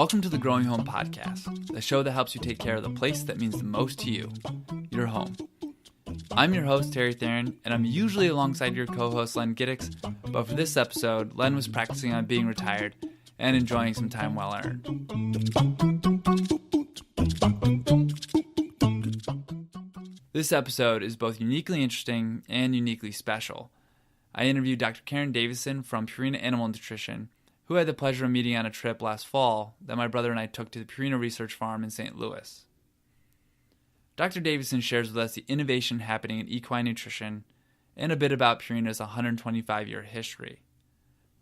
Welcome to the Growing Home Podcast, the show that helps you take care of the place that means the most to you, your home. I'm your host, Terry Theron, and I'm usually alongside your co-host, Len Giddix, but for this episode, Len was practicing on being retired and enjoying some time well earned. This episode is both uniquely interesting and uniquely special. I interviewed Dr. Karen Davison from Purina Animal Nutrition, who I had the pleasure of meeting on a trip last fall that my brother and I took to the Purina Research Farm in St. Louis. Dr. Davison shares with us the innovation happening in equine nutrition and a bit about Purina's 125-year history.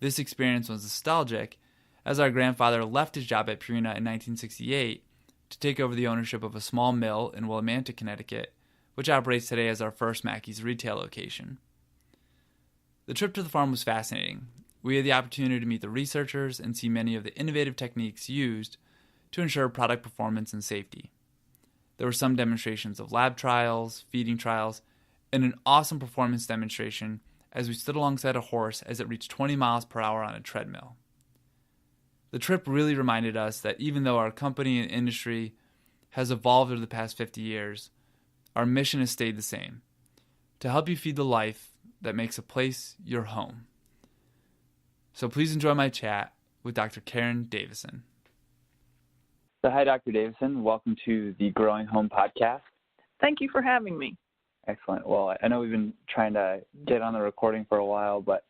This experience was nostalgic, as our grandfather left his job at Purina in 1968 to take over the ownership of a small mill in Willimantic, Connecticut, which operates today as our first Mackey's retail location. The trip to the farm was fascinating. We had the opportunity to meet the researchers and see many of the innovative techniques used to ensure product performance and safety. There were some demonstrations of lab trials, feeding trials, and an awesome performance demonstration as we stood alongside a horse as it reached 20 miles per hour on a treadmill. The trip really reminded us that even though our company and industry has evolved over the past 50 years, our mission has stayed the same: to help you feed the life that makes a place your home. So please enjoy my chat with Dr. Karen Davison. So hi, Dr. Davison. Welcome to the Growing Home Podcast. Thank you for having me. Excellent. Well, I know we've been trying to get on the recording for a while, but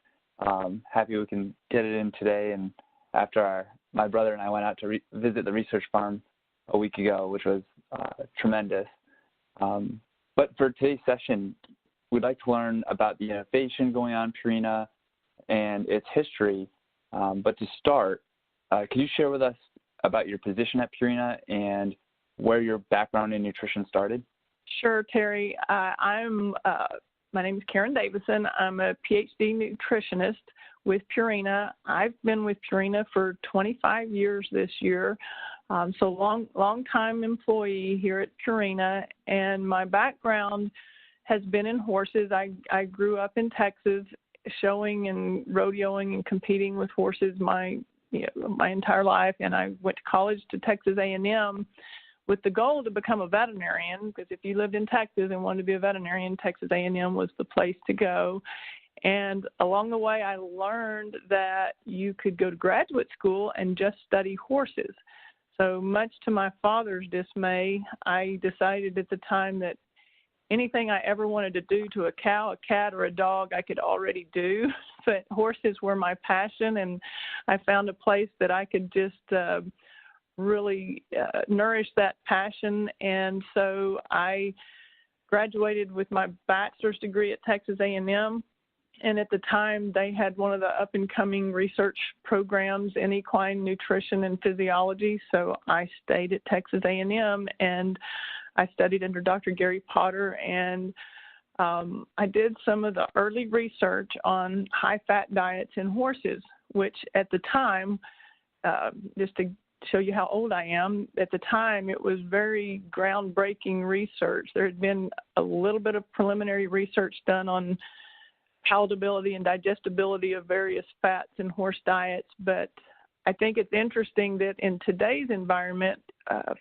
happy we can get it in today. And after my brother and I went out to visit the research farm a week ago, which was tremendous. But for today's session, we'd like to learn about the innovation going on in Purina and its history. But to start, could you share with us about your position at Purina and where your background in nutrition started? Sure, Terry. My name is Karen Davison. I'm a Ph.D. nutritionist with Purina. I've been with Purina for 25 years this year. So long time employee here at Purina, and my background has been in horses. I grew up in Texas, showing and rodeoing and competing with horses my entire life, and I went to college to Texas A&M with the goal to become a veterinarian, because if you lived in Texas and wanted to be a veterinarian, Texas A&M was the place to go. And along the way, I learned that you could go to graduate school and just study horses. So much to my father's dismay, I decided at the time that anything I ever wanted to do to a cow, a cat, or a dog, I could already do. But horses were my passion, and I found a place that I could just really nourish that passion. And so I graduated with my bachelor's degree at Texas A&M. And at the time, they had one of the up-and-coming research programs in equine nutrition and physiology. So I stayed at Texas A&M, and I studied under Dr. Gary Potter, and I did some of the early research on high-fat diets in horses, which at the time, just to show you how old I am, at the time it was very groundbreaking research. There had been a little bit of preliminary research done on palatability and digestibility of various fats in horse diets, but I think it's interesting that in today's environment,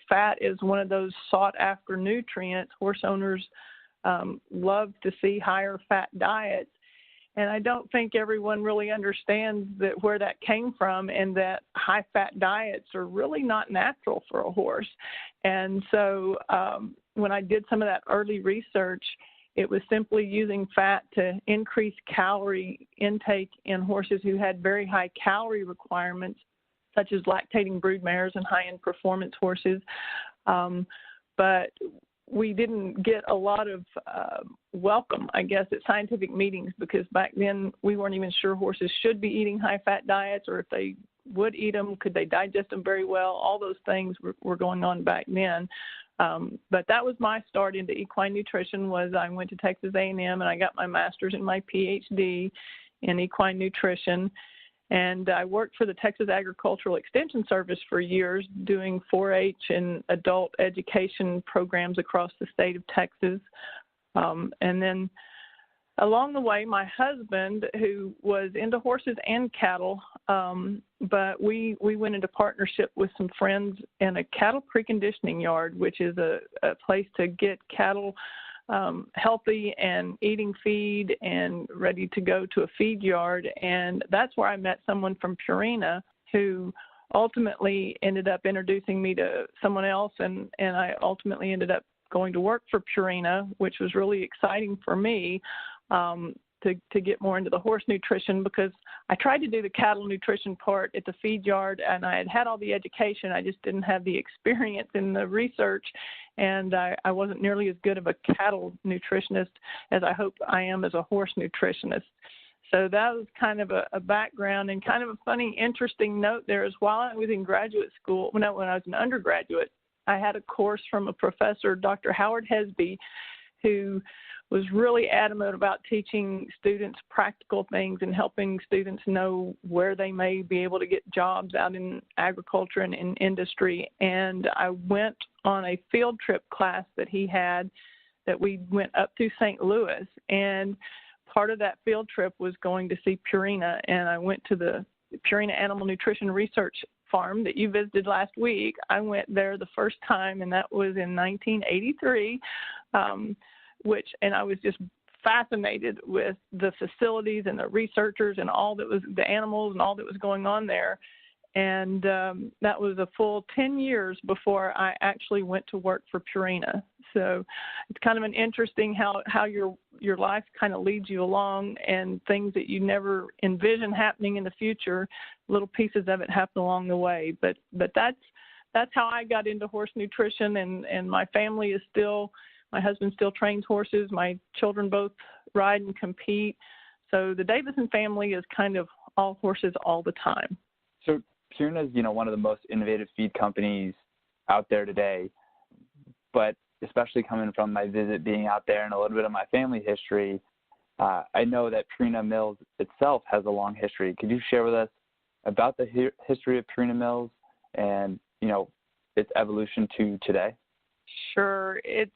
fat is one of those sought-after nutrients. Horse owners love to see higher fat diets, and I don't think everyone really understands that where that came from, and that high-fat diets are really not natural for a horse. And so when I did some of that early research, it was simply using fat to increase calorie intake in horses who had very high calorie requirements, such as lactating broodmares and high-end performance horses. But we didn't get a lot of welcome, I guess, at scientific meetings, because back then we weren't even sure horses should be eating high-fat diets, or if they would eat them, could they digest them very well? All those things were going on back then. But that was my start into equine nutrition. Was I went to Texas A&M, and I got my master's and my Ph.D. in equine nutrition. And I worked for the Texas Agricultural Extension Service for years, doing 4-H and adult education programs across the state of Texas. And then along the way, my husband, who was into horses and cattle, but we went into partnership with some friends in a cattle preconditioning yard, which is a place to get cattle healthy and eating feed and ready to go to a feed yard. And that's where I met someone from Purina who ultimately ended up introducing me to someone else, and I ultimately ended up going to work for Purina, which was really exciting for me to get more into the horse nutrition, because I tried to do the cattle nutrition part at the feed yard, and I had all the education. I just didn't have the experience in the research, and I wasn't nearly as good of a cattle nutritionist as I hope I am as a horse nutritionist. So that was kind of a background, and kind of a funny, interesting note there is while I was in graduate school, when I was an undergraduate, I had a course from a professor, Dr. Howard Hesby, who was really adamant about teaching students practical things and helping students know where they may be able to get jobs out in agriculture and in industry. And I went on a field trip class that he had that we went up to St. Louis, and part of that field trip was going to see Purina, and I went to the Purina Animal Nutrition Research Farm that you visited last week. I went there the first time, and that was in 1983, and I was just fascinated with the facilities and the researchers and all that was the animals and all that was going on there. And that was a full 10 years before I actually went to work for Purina. So it's kind of an interesting how your life kind of leads you along, and things that you never envision happening in the future, little pieces of it happen along the way. But that's how I got into horse nutrition, and my family is still, my husband still trains horses. My children both ride and compete. So the Davison family is kind of all horses all the time. So Purina is, one of the most innovative feed companies out there today, but especially coming from my visit being out there and a little bit of my family history, I know that Purina Mills itself has a long history. Could you share with us about the history of Purina Mills and, its evolution to today? Sure. It's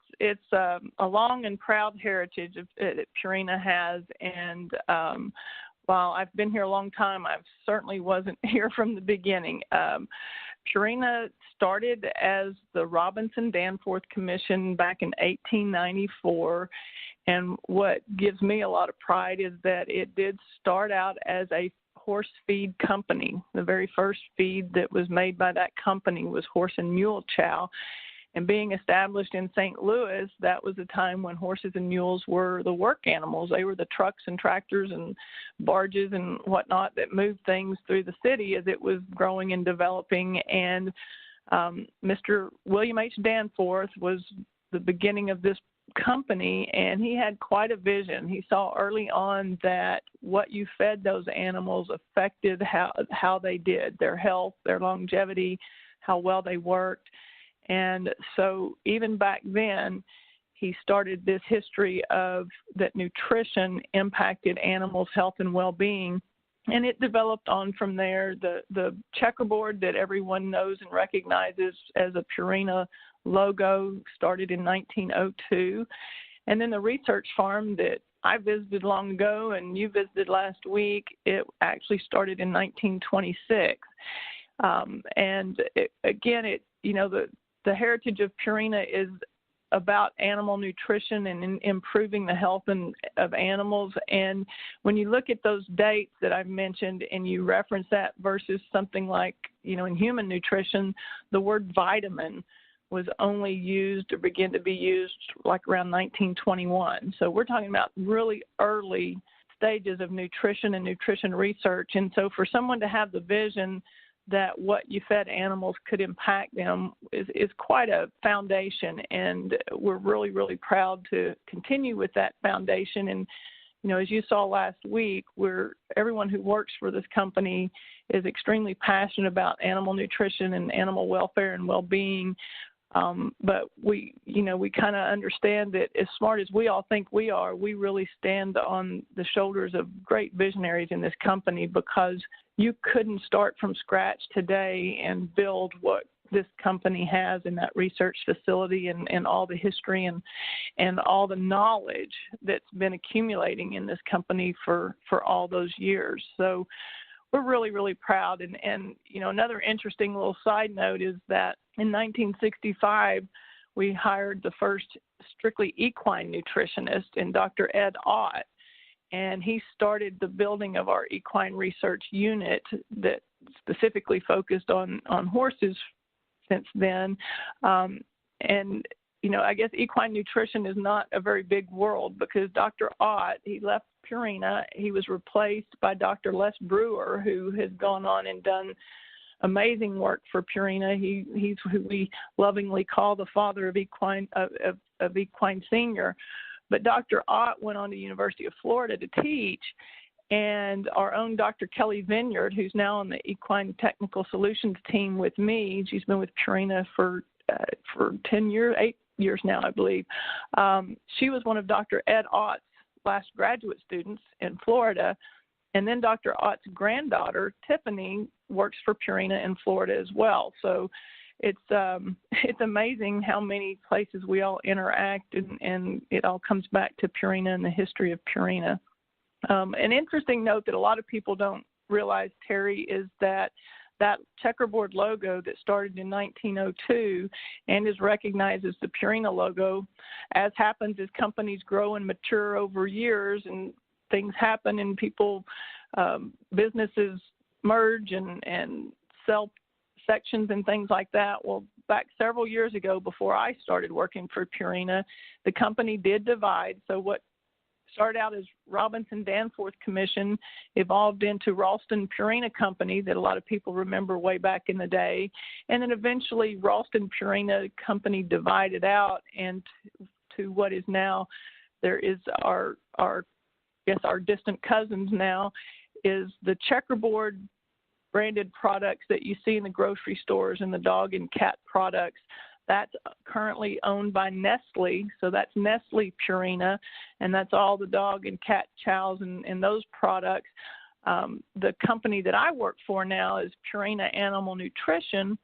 a long and proud heritage that Purina has, and while I've been here a long time, I certainly wasn't here from the beginning. Purina started as the Robinson Danforth Commission back in 1894, and what gives me a lot of pride is that it did start out as a horse feed company. The very first feed that was made by that company was horse and mule chow. And being established in St. Louis, that was a time when horses and mules were the work animals. They were the trucks and tractors and barges and whatnot that moved things through the city as it was growing and developing. And Mr. William H. Danforth was the beginning of this company, and he had quite a vision. He saw early on that what you fed those animals affected how they did, their health, their longevity, how well they worked. And so even back then, he started this history of that nutrition impacted animals' health and well-being, and it developed on from there. The checkerboard that everyone knows and recognizes as a Purina logo started in 1902, and then the research farm that I visited long ago and you visited last week, it actually started in 1926. The heritage of Purina is about animal nutrition and improving the health of animals. And when you look at those dates that I've mentioned and you reference that versus something like, in human nutrition, the word vitamin was only used or began to be used like around 1921. So we're talking about really early stages of nutrition and nutrition research. And so for someone to have the vision that what you fed animals could impact them is quite a foundation, and we're really, really proud to continue with that foundation. And, as you saw last week, everyone who works for this company is extremely passionate about animal nutrition and animal welfare and well-being. But we kind of understand that as smart as we all think we are, we really stand on the shoulders of great visionaries in this company, because you couldn't start from scratch today and build what this company has in that research facility, and all the history and all the knowledge that's been accumulating in this company for all those years. So we're really, really proud. And another interesting little side note is that in 1965, we hired the first strictly equine nutritionist, in Dr. Ed Ott, and he started the building of our equine research unit that specifically focused on horses since then. I guess equine nutrition is not a very big world, because Dr. Ott, he left Purina. He was replaced by Dr. Les Brewer, who has gone on and done amazing work for Purina. He's who we lovingly call the father of equine senior. But Dr. Ott went on to the University of Florida to teach, and our own Dr. Kelly Vineyard, who's now on the Equine Technical Solutions team with me, she's been with Purina for 8 years now, I believe. She was one of Dr. Ed Ott's last graduate students in Florida. And then Dr. Ott's granddaughter, Tiffany, works for Purina in Florida as well. So it's amazing how many places we all interact, and it all comes back to Purina and the history of Purina. An interesting note that a lot of people don't realize, Terry, is that checkerboard logo that started in 1902 and is recognized as the Purina logo, as happens as companies grow and mature over years and things happen and people, businesses merge and sell sections and things like that. Well, back several years ago, before I started working for Purina, the company did divide. So what started out as Robinson Danforth Commission evolved into Ralston Purina Company, that a lot of people remember way back in the day. And then eventually Ralston Purina Company divided out, and to what is now, there is our distant cousins now, is the checkerboard branded products that you see in the grocery stores and the dog and cat products. That's currently owned by Nestle, so that's Nestle Purina, and that's all the dog and cat chows and those products. The company that I work for now is Purina Animal Nutrition,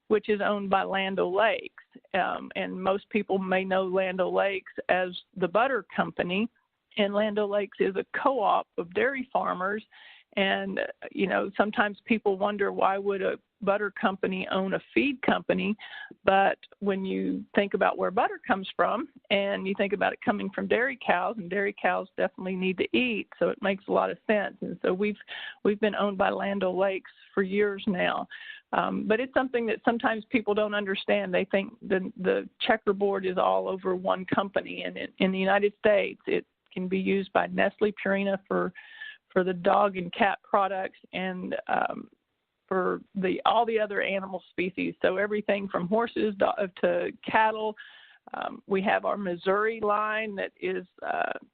which is owned by Land O'Lakes, and most people may know Land O'Lakes as the butter company, and Land O'Lakes is a co-op of dairy farmers. And, sometimes people wonder, why would a butter company own a feed company? But when you think about where butter comes from, and you think about it coming from dairy cows, and dairy cows definitely need to eat, so it makes a lot of sense. And so we've been owned by Land O'Lakes for years now. But it's something that sometimes people don't understand. They think the checkerboard is all over one company. And in the United States, it can be used by Nestle Purina for the dog and cat products, and for all the other animal species. So everything from horses to cattle. We have our Missouri line that is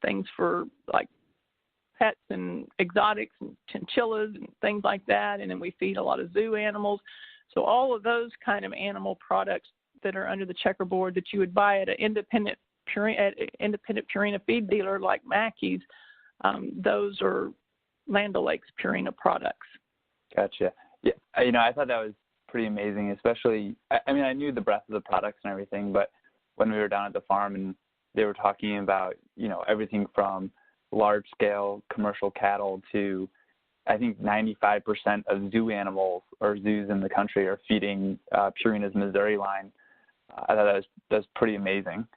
things for like pets and exotics and chinchillas and things like that. And then we feed a lot of zoo animals. So all of those kind of animal products that are under the checkerboard that you would buy at an independent Purina feed dealer like Mackey's, those are Land O'Lakes Purina products. Gotcha. Yeah, I thought that was pretty amazing, especially, I knew the breadth of the products and everything, but when we were down at the farm and they were talking about, everything from large-scale commercial cattle to, I think 95% of zoo animals or zoos in the country are feeding Purina's Missouri line. I thought that was pretty amazing.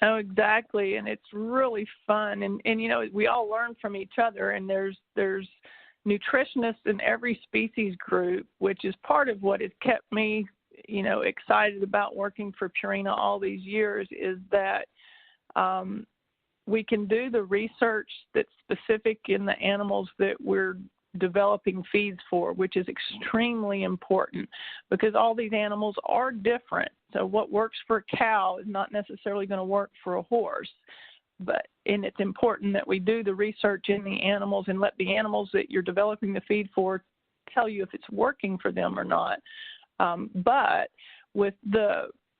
Oh, exactly, and it's really fun, and we all learn from each other, and there's nutritionists in every species group, which is part of what has kept me, excited about working for Purina all these years, is that we can do the research that's specific in the animals that we're developing feeds for, which is extremely important because all these animals are different. So what works for a cow is not necessarily going to work for a horse. And it's important that we do the research in the animals and let the animals that you're developing the feed for tell you if it's working for them or not. But with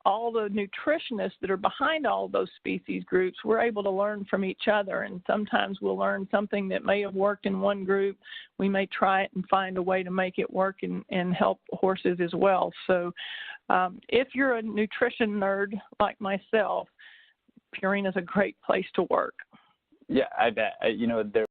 all the nutritionists that are behind all those species groups, we're able to learn from each other. And sometimes we'll learn something that may have worked in one group. We may try it and find a way to make it work and help horses as well. So if you're a nutrition nerd like myself, Purina is a great place to work. Yeah, I bet. You know, there